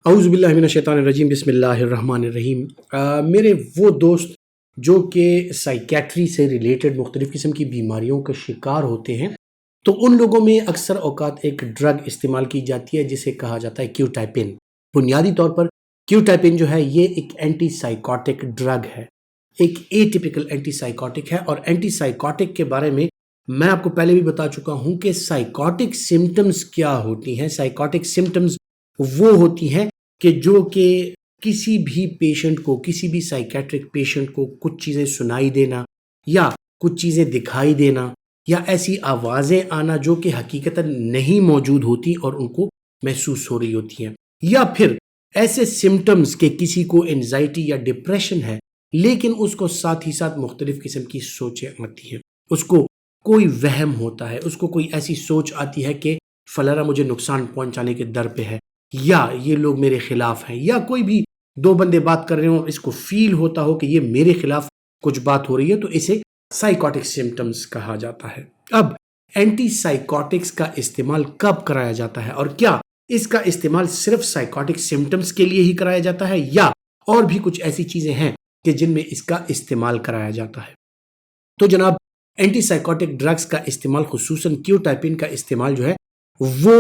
اعوذ باللہ من الشیطان الرجیم بسم اللہ الرحمن الرحیم۔ میرے وہ دوست جو کہ سائیکیٹری سے ریلیٹڈ مختلف قسم کی بیماریوں کا شکار ہوتے ہیں، تو ان لوگوں میں اکثر اوقات ایک ڈرگ استعمال کی جاتی ہے جسے کہا جاتا ہے کیوٹائپن۔ بنیادی طور پر کیوٹائپن جو ہے یہ ایک اینٹی سائیکوٹک ڈرگ ہے، ایک اے ٹیپیکل اینٹی سائیکوٹک ہے۔ اور اینٹی سائیکوٹک کے بارے میں آپ کو پہلے بھی بتا چکا ہوں کہ سائیکوٹک سمٹمز کیا ہوتی ہیں۔ سائیکوٹک سمٹمز وہ ہوتی ہیں کہ کسی بھی پیشنٹ کو، کسی بھی سائیکیٹرک پیشنٹ کو کچھ چیزیں سنائی دینا یا کچھ چیزیں دکھائی دینا یا ایسی آوازیں آنا جو کہ حقیقتاً نہیں موجود ہوتی اور ان کو محسوس ہو رہی ہوتی ہیں، یا پھر ایسے سمٹمز کہ کسی کو انزائٹی یا ڈپریشن ہے لیکن اس کو ساتھ ہی ساتھ مختلف قسم کی سوچیں آتی ہیں، اس کو کوئی وہم ہوتا ہے، اس کو کوئی ایسی سوچ آتی ہے کہ فلانا مجھے نقصان پہنچانے کے در پہ ہے، یا یہ لوگ میرے خلاف ہیں، یا کوئی بھی دو بندے بات کر رہے ہوں اس کو فیل ہوتا ہو کہ یہ میرے خلاف کچھ بات ہو رہی ہے، تو اسے سائیکوٹک سمٹمز کہا جاتا ہے۔ اب اینٹی سائیکوٹکس کا استعمال کب کرایا جاتا ہے اور کیا اس کا استعمال صرف سائیکوٹک سمٹمز کے لیے ہی کرایا جاتا ہے یا اور بھی کچھ ایسی چیزیں ہیں کہ جن میں اس کا استعمال کرایا جاتا ہے؟ تو جناب، اینٹی سائیکوٹک ڈرگز کا استعمال خصوصاً کیوٹائپن کا استعمال جو ہے وہ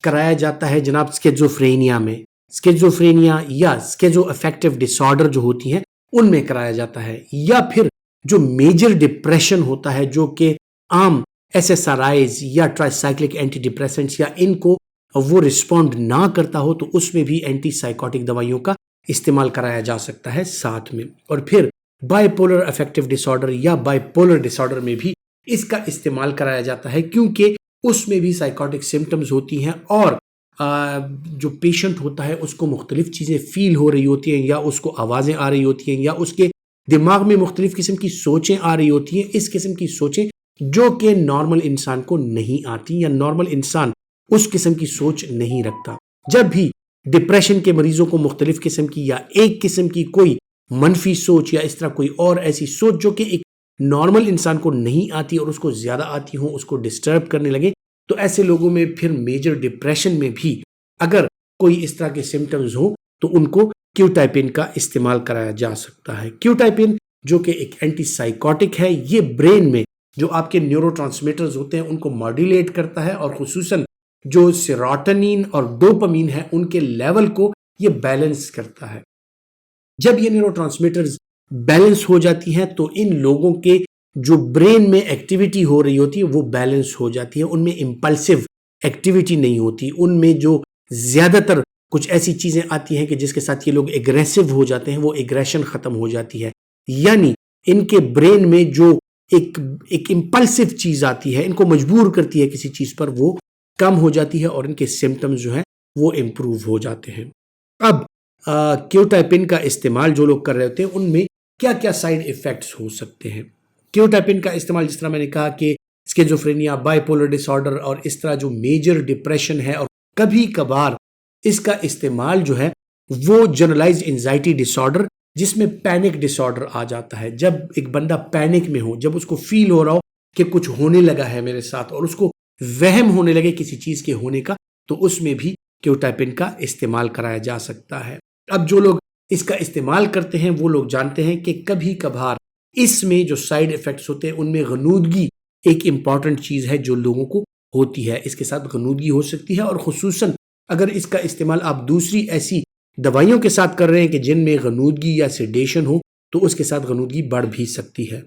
کرایا جاتا ہے جناب اسکیزوفرینیا میں، اسکیزوفرینیا یا اسکیزو افیکٹو ڈس آرڈر جو ہوتی ہیں ان میں کرایا جاتا ہے، یا پھر جو میجر ڈپریشن ہوتا ہے جو کہ عام ایس ایس آر آئیز یا ٹرائی سائکلک اینٹی ڈپریسنٹس یا ان کو وہ رسپونڈ نہ کرتا ہو تو اس میں بھی اینٹی سائیکوٹک دوائیوں کا استعمال کرایا جا سکتا ہے ساتھ میں۔ اور پھر bipolar affective disorder یا بائی پولر ڈس آرڈر میں بھی اس کا استعمال کرایا جاتا ہے، کیونکہ اس میں بھی سائیکوٹک سمٹمز ہوتی ہیں اور جو پیشنٹ ہوتا ہے اس کو مختلف چیزیں فیل ہو رہی ہوتی ہیں، یا اس کو آوازیں آ رہی ہوتی ہیں، یا اس کے دماغ میں مختلف قسم کی سوچیں آ رہی ہوتی ہیں، اس قسم کی سوچیں جو کہ نارمل انسان کو نہیں آتی، یا نارمل انسان اس قسم کی سوچ نہیں رکھتا۔ جب بھی ڈپریشن کے مریضوں کو مختلف قسم کی یا ایک قسم کی کوئی منفی سوچ یا اس طرح کوئی اور ایسی سوچ جو کہ ایک نارمل انسان کو نہیں آتی اور اس کو زیادہ آتی ہوں، اس کو ڈسٹرب کرنے لگے، تو ایسے لوگوں میں پھر میجر ڈپریشن میں بھی اگر کوئی اس طرح کے سمٹمز ہوں تو ان کو کیوٹائپن کا استعمال کرایا جا سکتا ہے۔ کیوٹائپن جو کہ ایک اینٹی سائیکوٹک ہے، یہ برین میں جو آپ کے نیورو ٹرانسمیٹرز ہوتے ہیں ان کو ماڈولیٹ کرتا ہے، اور خصوصاً جو سیروٹونین اور ڈوپامین ہے ان کے لیول کو یہ بیلنس کرتا ہے۔ جب یہ نیورو ٹرانسمیٹرز بیلنس ہو جاتی ہیں تو ان لوگوں کے جو برین میں ایکٹیویٹی ہو رہی ہوتی ہے وہ بیلنس ہو جاتی ہے، ان میں امپلسو ایکٹیویٹی نہیں ہوتی، ان میں جو زیادہ تر کچھ ایسی چیزیں آتی ہیں کہ جس کے ساتھ یہ لوگ ایگریسو ہو جاتے ہیں، وہ ایگریشن ختم ہو جاتی ہے، یعنی ان کے برین میں جو ایک امپلسو چیز آتی ہے، ان کو مجبور کرتی ہے کسی چیز پر، وہ کم ہو جاتی ہے اور ان کے سمٹمز جو ہیں وہ امپروو ہو جاتے ہیں۔ اب کیوٹائپن کا استعمال جو لوگ کر رہے ہوتے ہیں ان میں کیا کیا سائیڈ ایفیکٹس ہو سکتے ہیں؟ کیوٹائپن کا استعمال جس طرح میں نے کہا کہ schizophrenia, bipolar disorder اور اس طرح جو میجر ڈپریشن ہے، اور کبھی کبھار اس کا استعمال جو ہے وہ جنرلائز انزائٹی ڈس آرڈر جس میں پینک ڈس آرڈر آ جاتا ہے، جب ایک بندہ پینک میں ہو، جب اس کو فیل ہو رہا ہو کہ کچھ ہونے لگا ہے میرے ساتھ اور اس کو وہم ہونے لگے کسی چیز کے ہونے کا، تو اس میں بھی کیوٹائپن کا استعمال کرایا جا سکتا ہے۔ اب جو لوگ اس کا استعمال کرتے ہیں وہ لوگ جانتے ہیں کہ کبھی کبھار اس میں جو سائیڈ ایفیکٹس ہوتے ہیں ان میں غنودگی ایک امپورٹنٹ چیز ہے جو لوگوں کو ہوتی ہے، اس کے ساتھ غنودگی ہو سکتی ہے، اور خصوصاً اگر اس کا استعمال آپ دوسری ایسی دوائیوں کے ساتھ کر رہے ہیں کہ جن میں غنودگی یا سیڈیشن ہو تو اس کے ساتھ غنودگی بڑھ بھی سکتی ہے۔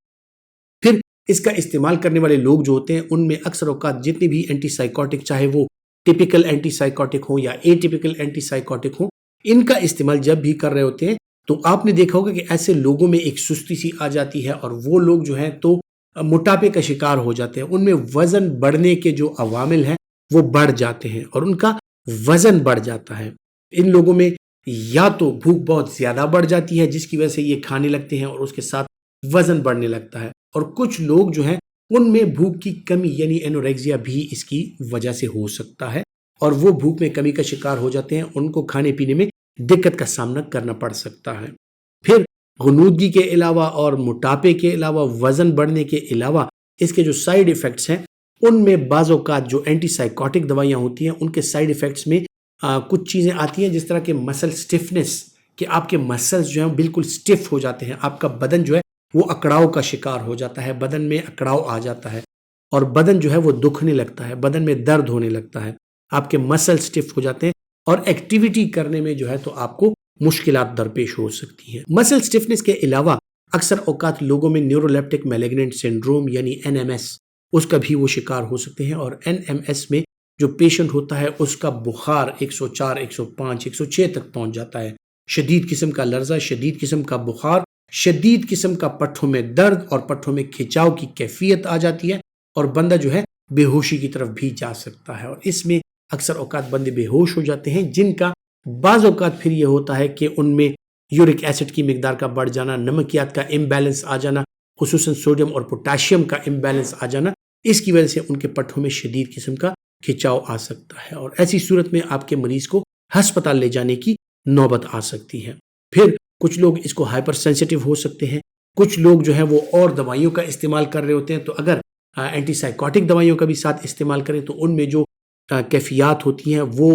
پھر اس کا استعمال کرنے والے لوگ جو ہوتے ہیں ان میں اکثر اوقات جتنے بھی اینٹی سائیکوٹک، چاہے وہ ٹیپیکل اینٹی سائیکوٹک ہوں یا اے ٹیپیکل اینٹی سائیکوٹک ہوں، ان کا استعمال جب بھی کر رہے ہوتے ہیں تو آپ نے دیکھا ہوگا کہ ایسے لوگوں میں ایک سستی سی آ جاتی ہے، اور وہ لوگ جو ہیں تو موٹاپے کا شکار ہو جاتے ہیں، ان میں وزن بڑھنے کے جو عوامل ہیں وہ بڑھ جاتے ہیں اور ان کا وزن بڑھ جاتا ہے۔ ان لوگوں میں یا تو بھوک بہت زیادہ بڑھ جاتی ہے جس کی وجہ سے یہ کھانے لگتے ہیں اور اس کے ساتھ وزن بڑھنے لگتا ہے، اور کچھ لوگ جو ہیں ان میں بھوک کی کمی یعنی اینوریکسیا بھی اس کی وجہ سے ہو سکتا ہے، اور وہ بھوک میں کمی کا شکار ہو جاتے ہیں، ان کو کھانے پینے میں دقت کا سامنا کرنا پڑ سکتا ہے۔ پھر غنودگی کے علاوہ اور موٹاپے کے علاوہ، وزن بڑھنے کے علاوہ، اس کے جو سائیڈ ایفیکٹس ہیں ان میں بعض اوقات جو اینٹی سائیکوٹک دوائیاں ہوتی ہیں ان کے سائیڈ ایفیکٹس میں کچھ چیزیں آتی ہیں جس طرح کہ مسل سٹفنس، کہ آپ کے مسلز جو ہیں بالکل سٹف ہو جاتے ہیں، آپ کا بدن جو ہے وہ اکڑاؤ کا شکار ہو جاتا ہے، بدن میں اکڑاؤ آ جاتا ہے اور بدن جو ہے وہ دکھنے لگتا ہے، بدن میں درد ہونے لگتا ہے، آپ کے مسل سٹف ہو جاتے ہیں اور ایکٹیویٹی کرنے میں جو ہے تو آپ کو مشکلات درپیش ہو سکتی ہیں۔ مسل سٹفنس کے علاوہ اکثر اوقات لوگوں میں نیورولیپٹک میلیگننٹ سنڈروم یعنی NMS، اس کا بھی وہ شکار ہو سکتے ہیں، اور NMS میں جو پیشنٹ ہوتا ہے اس کا بخار 104، 105، 106 تک پہنچ جاتا ہے، شدید قسم کا لرزہ، شدید قسم کا بخار، شدید قسم کا پٹھوں میں درد اور پٹھوں میں کھچاؤ کی کیفیت آ جاتی ہے، اور بندہ جو ہے بے ہوشی کی طرف بھی جا سکتا ہے، اور اس میں اکثر اوقات بندے بے ہوش ہو جاتے ہیں، جن کا بعض اوقات پھر یہ ہوتا ہے کہ ان میں یورک ایسڈ کی مقدار کا بڑھ جانا، نمکیات کا امبیلنس آ جانا، خصوصاً سوڈیم اور پوٹاشیم کا امبیلنس آ جانا، اس کی وجہ سے ان کے پٹھوں میں شدید قسم کا کھچاؤ آ سکتا ہے، اور ایسی صورت میں آپ کے مریض کو ہسپتال لے جانے کی نوبت آ سکتی ہے۔ پھر کچھ لوگ اس کو ہائپر سینسیٹیو ہو سکتے ہیں، کچھ لوگ جو ہیں وہ اور دوائیوں کا استعمال کر رہے ہوتے ہیں، تو اگر اینٹی سائیکوٹک دوائیوں کا بھی ساتھ استعمال کریں تو ان میں جو کیفیات ہوتی ہیں وہ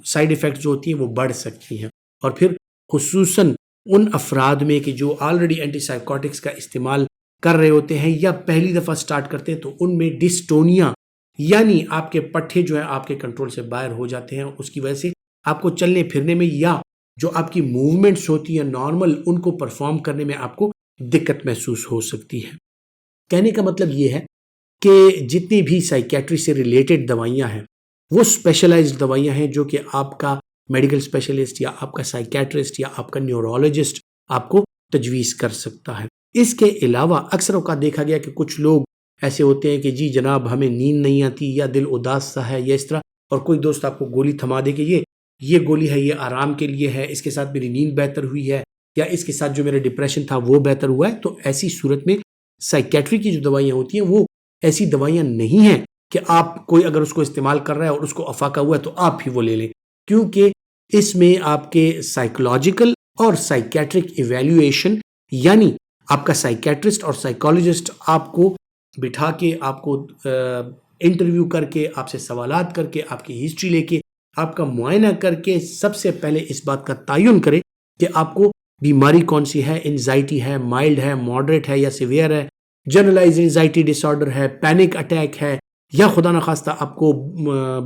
سائیڈ ایفیکٹ جو ہوتی ہیں وہ بڑھ سکتی ہیں، اور پھر خصوصاً ان افراد میں کہ جو آلریڈی اینٹی سائیکوٹکس کا استعمال کر رہے ہوتے ہیں یا پہلی دفعہ سٹارٹ کرتے ہیں، تو ان میں ڈسٹونیا یعنی آپ کے پٹھے جو ہیں آپ کے کنٹرول سے باہر ہو جاتے ہیں، اس کی وجہ سے آپ کو چلنے پھرنے میں یا جو آپ کی موومنٹس ہوتی ہیں نارمل ان کو پرفارم کرنے میں آپ کو دقت محسوس ہو سکتی ہے۔ کہنے کا مطلب یہ ہے کہ جتنی بھی سائیکیٹری سے ریلیٹڈ دوائیاں ہیں وہ اسپیشلائزڈ دوائیاں ہیں جو کہ آپ کا میڈیکل اسپیشلسٹ یا آپ کا سائیکیٹرسٹ یا آپ کا نیورولوجسٹ آپ کو تجویز کر سکتا ہے۔ اس کے علاوہ اکثر اوقات دیکھا گیا کہ کچھ لوگ ایسے ہوتے ہیں کہ جی جناب ہمیں نیند نہیں آتی یا دل اداس سا ہے یا اس طرح، اور کوئی دوست آپ کو گولی تھما دے کہ یہ گولی ہے، یہ آرام کے لیے ہے، اس کے ساتھ میری نیند بہتر ہوئی ہے یا اس کے ساتھ جو میرا ڈپریشن تھا وہ بہتر ہوا ہے، تو ایسی صورت میں سائیکیٹری کی جو دوائیاں ہوتی ہیں وہ ایسی دوائیاں نہیں ہیں کہ آپ کوئی اگر اس کو استعمال کر رہا ہے اور اس کو افاقہ ہوا ہے تو آپ بھی وہ لے لیں، کیونکہ اس میں آپ کے سائیکولوجیکل اور سائیکیٹرک ایویلیویشن یعنی آپ کا سائیکیٹرسٹ اور سائیکالوجسٹ آپ کو بٹھا کے آپ کو انٹرویو کر کے آپ سے سوالات کر کے آپ کی ہسٹری لے کے آپ کا معائنہ کر کے سب سے پہلے اس بات کا تعین کرے کہ آپ کو بیماری کون سی ہے، انزائٹی ہے، مائلڈ ہے، ماڈریٹ ہے یا سیویئر ہے، جنرلائز انزائٹی ڈس آرڈر ہے، پینک اٹیک ہے، یا خدا نخواستہ آپ کو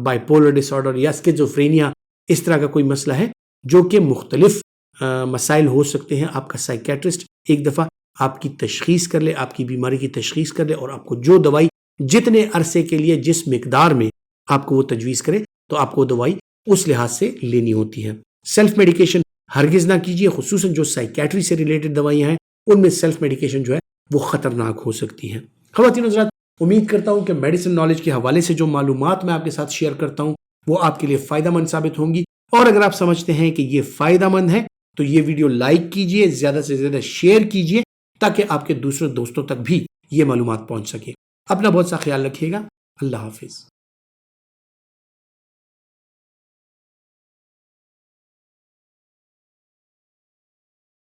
بائی پولر ڈس آرڈر یا اسکیزوفرینیا اس طرح کا کوئی مسئلہ ہے، جو کہ مختلف مسائل ہو سکتے ہیں۔ آپ کا سائیکیٹرسٹ ایک دفعہ آپ کی تشخیص کر لے، آپ کی بیماری کی تشخیص کر لے اور آپ کو جو دوائی جتنے عرصے کے لیے جس مقدار میں آپ کو وہ تجویز کرے تو آپ کو دوائی اس لحاظ سے لینی ہوتی ہے۔ سیلف میڈیکیشن ہرگز نہ کیجیے، خصوصاً جو سائیکیٹری سے ریلیٹڈ دوائیاں ہیں ان میں سیلف میڈیکیشن جو ہے وہ خطرناک ہو سکتی ہے۔ خواتین حضرات، امید کرتا ہوں کہ میڈیسن نالج کے حوالے سے جو معلومات میں آپ کے ساتھ شیئر کرتا ہوں وہ آپ کے لیے فائدہ مند ثابت ہوں گی، اور اگر آپ سمجھتے ہیں کہ یہ فائدہ مند ہے تو یہ ویڈیو لائک کیجئے، زیادہ سے زیادہ شیئر کیجئے تاکہ آپ کے دوسرے دوستوں تک بھی یہ معلومات پہنچ سکے۔ اپنا بہت سا خیال رکھیے گا۔ اللہ حافظ۔